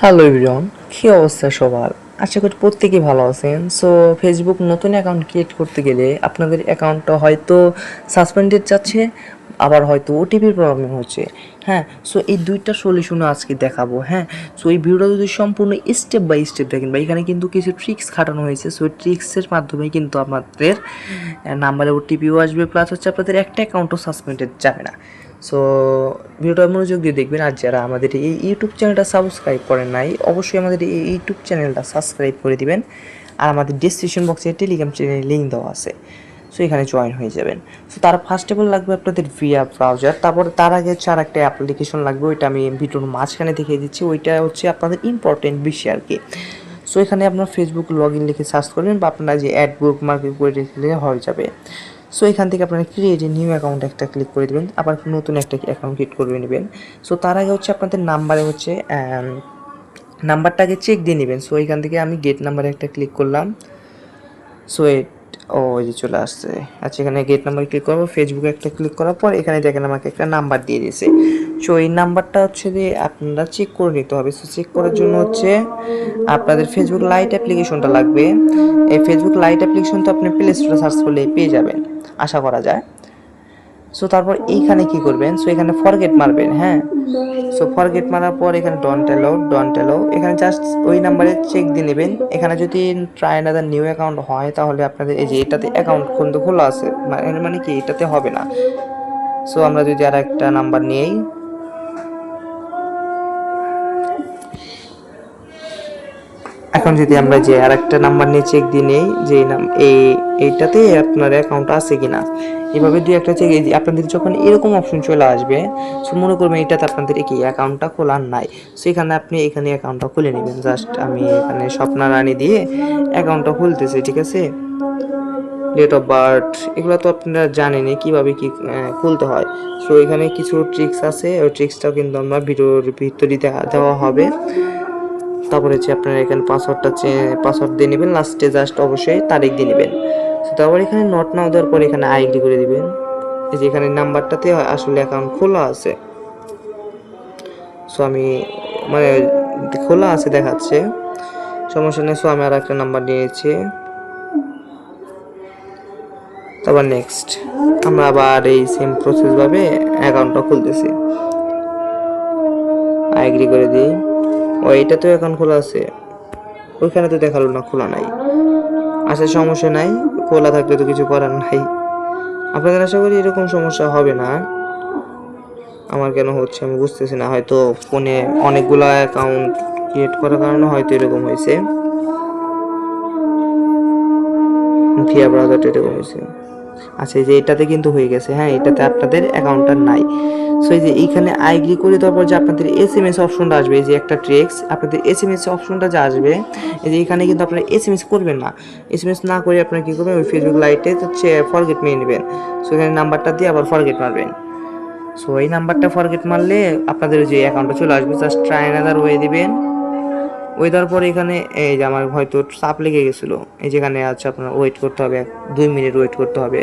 Hello everyone, কী অবস্থা সবার? আশা করি প্রত্যেকেই ভালো আছেন। সো ফেসবুক নতুন অ্যাকাউন্ট ক্রিয়েট করতে গেলে আপনাদের অ্যাকাউন্টটা হয়তো সাসপেন্ডেড যাচ্ছে, আবার হয়তো ওটিপির প্রবলেম হচ্ছে। হ্যাঁ, সো এই দুইটা সলিউশনও আজকে দেখাবো। হ্যাঁ, সো এই ভিডিওটা যদি সম্পূর্ণ স্টেপ বাই স্টেপ দেখেন বা এখানে কিন্তু কিছু ট্রিক্স খাটানো হয়েছে। সো এই ট্রিক্সের মাধ্যমে কিন্তু আপনাদের নাম্বারে ওটিপিও আসবে, প্লাস হচ্ছে আপনাদের একটা অ্যাকাউন্টও সাসপেন্ডেড যাবে না। সো ভিডিওটা মনোযোগ দিয়ে দেখবেন। আর যারা আমাদের এই ইউটিউব চ্যানেলটা সাবস্ক্রাইব করেন নাই, অবশ্যই আমাদের এই ইউটিউব চ্যানেলটা সাবস্ক্রাইব করে দিবেন। আর আমাদের ডিসক্রিপশন বক্সে টেলিগ্রাম চ্যানেলের লিঙ্ক দেওয়া আছে, সো এখানে জয়েন হয়ে যাবেন। সো তার ফার্স্ট অফ অল লাগবে আপনাদের ভিয়া ব্রাউজার। তারপরে তার আগে হচ্ছে আর একটা অ্যাপ্লিকেশন লাগবে, ওইটা আমি ভিডিওর মাঝখানে দেখিয়ে দিচ্ছি। ওইটা হচ্ছে আপনাদের ইম্পর্টেন্ট বিষয় আর কি। সো এখানে আপনার ফেসবুক লগ ইন লিখে সার্চ করবেন বা আপনারা যে অ্যাড বুক মার্কেট করে লিখলে হয়ে যাবে। সো এখান থেকে আপনারা ক্রিয়েট এ নিউ অ্যাকাউন্ট একটা ক্লিক করে দেবেন, আবার নতুন একটা অ্যাকাউন্ট ক্রিয়েট করে নেবেন। সো তার আগে হচ্ছে আপনাদের নাম্বারে হচ্ছে নাম্বারটাকে চেক দিয়ে নেবেন। সো এখান থেকে আমি গেট নাম্বারে একটা ক্লিক করলাম। সো ওই যে চলে আসছে। আচ্ছা, এখানে গেট নাম্বার ক্লিক করবো, ফেসবুকে একটা ক্লিক করার পর এখানে দেখেন আমাকে একটা নাম্বার দিয়ে দিয়েছে। সো এই নাম্বারটা হচ্ছে যে আপনারা চেক করে নিতে হবে। সো চেক করার জন্য হচ্ছে আপনাদের ফেসবুক লাইট অ্যাপ্লিকেশনটা লাগবে। এই ফেসবুক লাইট অ্যাপ্লিকেশন তো আপনি প্লে স্টোরে সার্চ করলে পেয়ে যাবেন, আশা করা যায়। সো তারপর এইখানে কি করবেন, সো এখানে ফরগেট মারবেন। হ্যাঁ, সো ফরগেট মারার পর এখানে ডন্ট অ্যালাউ এখানে জাস্ট ওই নাম্বারে চেক দিয়ে নেবেন। এখানে যদি ট্রাই অ্যানাদার নিউ অ্যাকাউন্ট হয় তাহলে আপনাদের এই যে এটাতে অ্যাকাউন্ট কিন্তু খোলা আছে, মানে কি এটাতে হবে না। সো আমরা যদি আর একটা নাম্বার নিই, এখন যদি আমরা যে আর একটা নাম্বার নিয়ে চেক দিয়ে নেই যে এইটাতে আপনার অ্যাকাউন্ট আছে কিনা, এভাবে দুই একটা চেক আপনাদের যখন এরকম অপশন চলে আসবে, সো মনে করবেন এটাতে আপনাদের কি অ্যাকাউন্টটা খোলার নাই। সেখানে আপনি এখানে অ্যাকাউন্টটা খুলে নেবেন। জাস্ট আমি এখানে স্বপ্না রানী দিয়ে অ্যাকাউন্টটা খুলতেছি, ঠিক আছে। ডেট অফ বার্থ এগুলো তো আপনারা জানেনই কীভাবে কি খুলতে হয়। সো এখানে কিছু ট্রিক্স আছে, ওই ট্রিক্সটাও কিন্তু আমরা ভিডিওর ভিতরে দেওয়া হবে। তারপরে হচ্ছে আপনারা এখানে পাসওয়ার্ড দিয়ে নেবেন, লাস্টে জাস্ট অবশ্যই তারিখ দিয়ে নেবেন। তারপর এখানে নট নাও দেওয়ার পর এখানে আইডি করে দিবেন। এই যে এখানে নাম্বারটাতে আসলে অ্যাকাউন্ট খোলা আছে। সো আমি মানে খোলা আছে দেখাচ্ছে, সমস্যা নেই। সো আমি আর একটা নাম্বার নিয়েছি। তারপর নেক্সট আমরা আবার এই সেম প্রসেস ভাবে অ্যাকাউন্টটা খুলতেছি, আইডি করে দিই। ও এটা তো অ্যাকাউন্ট খোলা আছে, ওইখানে তো দেখালো না খোলা নাই। আচ্ছা, সমস্যা নাই, খোলা থাকলে তো কিছু করার নাই। আপনাদের আশা করি এরকম সমস্যা হবে না। আমার কেন হচ্ছে আমি বুঝতেছি না, হয়তো ফোনে অনেকগুলো অ্যাকাউন্ট ক্রিয়েট করার কারণে হয়তো এরকম হয়েছে, ভিয়া ব্রাউজারটা এরকম হয়েছে। আচ্ছা, এই যে এটাতে কিন্তু হয়ে গেছে। হ্যাঁ, এটাতে আপনাদের অ্যাকাউন্টটা নাই। সো এই যে এইখানে আইগ্রি করে দেওয়ার পর যে আপনাদের এসএমএস অপশনটা আসবে, এই যে একটা ট্রিক্স, আপনাদের এসএমএস অপশনটা যে আসবে, এই যে এখানে কিন্তু আপনারা এসএমএস করবেন না। এসএমএস না করে আপনারা কী করবেন, ওই ফেসবুক লাইটে হচ্ছে ফরগেট মেরে নেবেন। সো এখানে নাম্বারটা দিয়ে আবার ফরগেট মারবেন। সো এই নাম্বারটা ফরগেট মারলে আপনাদের যে অ্যাকাউন্টটা চলে আসবে, জাস্ট ট্রাই অ্যানাদার ওয়ে দিবেন। ওই দেওয়ার পরে এখানে এই যে আমার হয়তো চাপ লেগে গেছিলো, এই যেখানে আছে আপনার ওয়েট করতে হবে, 2 মিনিট ওয়েট করতে হবে।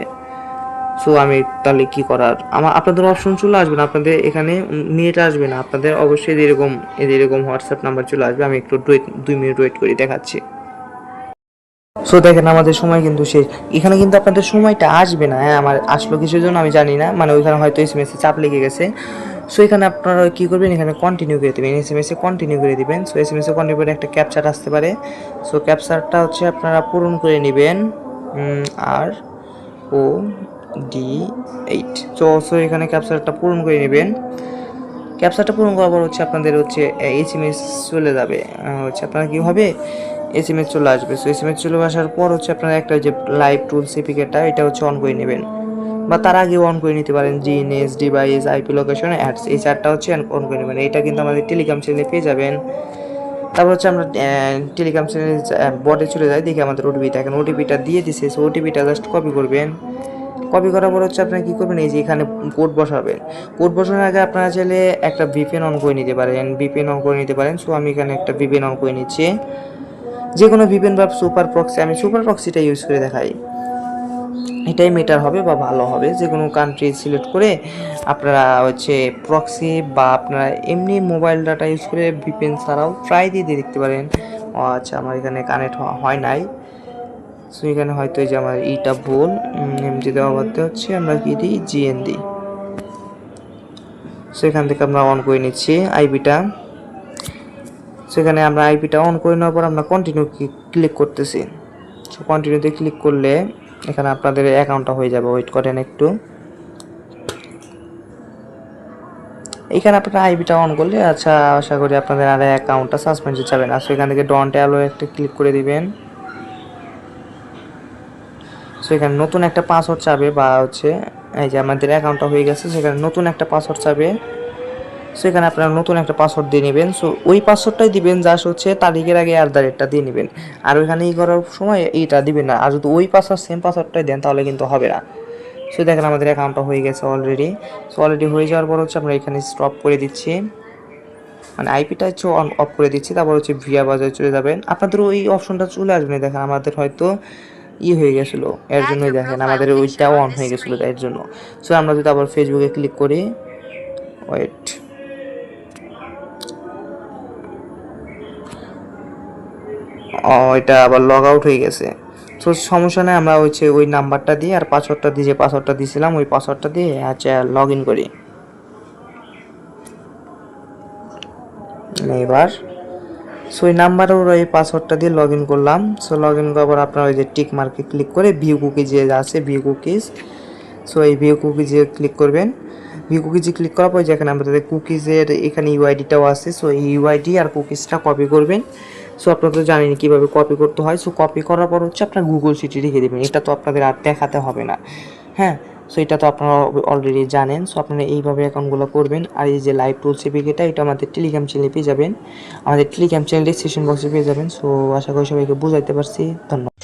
সো আমি তাহলে কি করার, আপনাদের অপশন চলে আসবে না, আপনাদের এখানে মিনিট আসবে না, আপনাদের অবশ্যই এরকম হোয়াটসঅ্যাপ নাম্বার চলে আসবে। আমি একটু 2 মিনিট ওয়েট করে দেখাচ্ছি। সো দেখেন আমাদের সময় কিন্তু শেষ। এখানে কিন্তু আপনাদের সময়টা আসবে না। হ্যাঁ, আমার আসলো কিছুর জন্য আমি জানি না, মানে ওইখানে হয়তো এসএমএসে চাপ লেগে গেছে। সো এখানে আপনারা কী করবেন, এখানে কন্টিনিউ করে দেবেন, এসএমএসে কন্টিনিউ করে দিবেন। সো এসএমএসে কন্টিনিউ করে একটা ক্যাপচার আসতে পারে। সো ক্যাপচারটা হচ্ছে আপনারা পূরণ করে নেবেন, ROD8। সো এখানে ক্যাপচারটা পূরণ করে নেবেন। ক্যাপচারটা পূরণ করার পর হচ্ছে আপনাদের হচ্ছে এসএমএস চলে যাবে। হচ্ছে আপনারা কী হবে, এসএমএস চলে আসবে। সো এসএমএস চলে আসার পর হচ্ছে আপনারা একটা যে লাইভ টুল সিপিকেটা এটা হচ্ছে অন করে নেবেন, বা তার আগেও অন করে নিতে পারেন। GNS, device, IP location, ads, এই চারটা হচ্ছে অন করে নেবেন। এটা কিন্তু আমাদের টেলিগ্রাম চ্যানেলে পেয়ে যাবেন। তারপর হচ্ছে আমরা টেলিগ্রাম চ্যানেল বটে চলে যাই, দেখি আমাদের ওটিপিটা, এখন ওটিপিটা দিয়ে দিছে। সো ওটিপিটা জাস্ট কপি করবেন। কপি করার পর হচ্ছে আপনারা কী করবেন, এই যে এখানে কোড বসাবেন। কোড বসানোর আগে আপনারা চাইলে একটা ভিপিএন অন করে নিতে পারেন। সো আমি এখানে একটা ভিপিএন অন করে নিচ্ছি, যে কোনো ভিপিএন বা সুপার প্রক্সি। আমি সুপার প্রক্সিটা ইউজ করে দেখাই। এটাই মেটার হবে বা ভালো হবে। যে কোনো কান্ট্রি সিলেক্ট করে আপনারা হচ্ছে প্রক্সি বা আপনারা এমনি মোবাইল ডাটা ইউজ করে ভিপিএন ছাড়াও ট্রাই দিয়ে দেখতে পারেন। ও আচ্ছা, আমার এখানে কানেক্ট হয় নাই। সো এখানে হয়তো এই যে আমার ইটা ভুল, এমজি দেওয়া বাদতে হচ্ছে, আমরা কি দিই জিএন দিই। সো এখান থেকে আমরা অন করে নিচ্ছি আইপিটা। সেখানে আমরা আইপিটা অন করে নেওয়ার পর আমরা কন্টিনিউ ক্লিক করতেছি। সো কন্টিনিউতে ক্লিক করলে এখানে আপনাদের অ্যাকাউন্টটা হয়ে যাবে। ওয়েট করেন একটু। এখানে আপনারা আইপিটা অন করলে আচ্ছা আশা করি আপনাদের আর অ্যাকাউন্টটা সাসপেন্ড যাবে না। সো এখান থেকে ডন্ট অ্যালো একটা ক্লিক করে দিবেন। সো এখানে নতুন একটা পাসওয়ার্ড চাবে বা হচ্ছে এই যে আমাদের অ্যাকাউন্টটা হয়ে গেছে, সেখানে নতুন একটা পাসওয়ার্ড চাবে। সো এখানে আপনারা নতুন একটা পাসওয়ার্ড দিয়ে নেবেন। সো ওই পাসওয়ার্ডটাই দিবেন যা হচ্ছে তারিখের আগে @টা দিয়ে নেবেন। আর ওইখানে করার সময় এইটা দিবেন না। আর যদি ওই পাসওয়ার্ড সেম পাসওয়ার্ডটাই দেন তাহলে কিন্তু হবে না। সো দেখেন আমাদের অ্যাকাউন্টটা হয়ে গেছে অলরেডি। সো অলরেডি হয়ে যাওয়ার পর হচ্ছে আমরা এখানে স্টপ করে দিচ্ছি, মানে আইপিটা হচ্ছে অন অফ করে দিচ্ছি। তারপর হচ্ছে ভিয়া বাজারে চলে যাবেন। আপনাদের ওই অপশনটা চলে আসবে, দেখেন আমাদের হয়তো হয়ে গেছিলো, এর জন্যই দেখেন আমাদের ওইটাও অন হয়ে গেছিলো এর জন্য। সো আমরা যদি আবার ফেসবুকে ক্লিক করি, ওয়েট, এটা আবার লগ আউট হয়ে গেছে। তো সমস্যা নেই, আমরা হচ্ছে ওই নাম্বারটা দিয়ে আর পাসওয়ার্ডটা দিয়ে, যে পাসওয়ার্ডটা দিয়েছিলাম ওই পাসওয়ার্ডটা দিয়ে আচ্ছা লগ ইন করি এবার। সো ওই নাম্বার ওর এই পাসওয়ার্ডটা দিয়ে লগ ইন করলাম। সো লগ ইন করার পর আপনার ওই যে টিক মার্কে ক্লিক করে ভিউ কুকিজ যে আছে ভিউ কুকিজ, সো এই ভিউ কুকিজে ক্লিক করবেন। ভিউ কুকিজে ক্লিক করার পর যেখানে আমাদের কুকিজের এখানে ইউআইডিটাও আছে, সো এই ইউআইডি আর কুকিজটা কপি করবেন। সো আপনারা তো জানেন কীভাবে কপি করতে হয়। সো কপি করার পর হচ্ছে আপনার গুগল সিটি রেখে দেবেন। এটা তো আপনাদের আর দেখাতে হবে না, হ্যাঁ। সো এটা তো আপনারা অলরেডি জানেন। সো আপনারা এইভাবে অ্যাকাউন্টগুলো করবেন। আর এই যে লাইভ টুলস এপিকেটা, এটা আমাদের টেলিগ্রাম চ্যানেলে পেয়ে যাবেন, আমাদের টেলিগ্রাম চ্যানেলের সেশন বক্সে পেয়ে যাবেন। সো আশা করি সবাইকে বুঝাইতে পারছি। ধন্যবাদ।